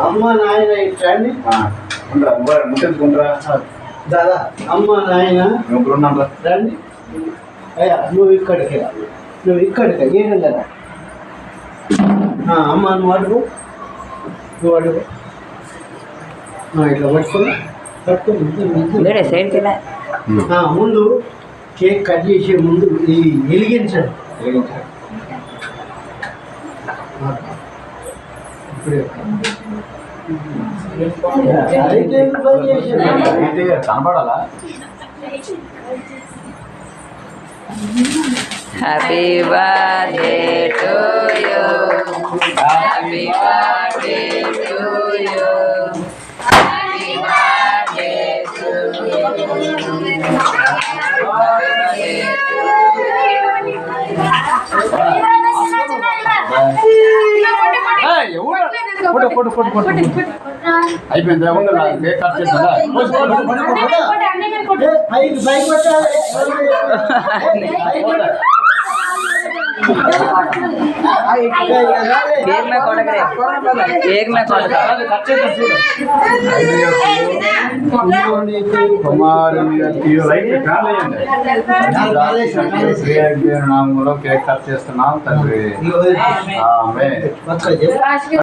అమ్మ నాయన ఇట్రండి దాదా అమ్మ నాయన రండి అయ్యా నువ్వు ఇక్కడికి ఏం లేదా అమ్మ నువ్వు అడుగు ఇట్లా పట్టుకొని ముందు కేక్ కట్ చేసే ముందు వెలిగించండి కనపడాలా happy birthday to you happy birthday to you happy birthday to అయిపోయింది కేక్ కట్ చేస్తా केक में कौन करे केक में कौन నామంలో కేక్ కట్ చేస్తున్నాం తండ్రి ఆమేన్.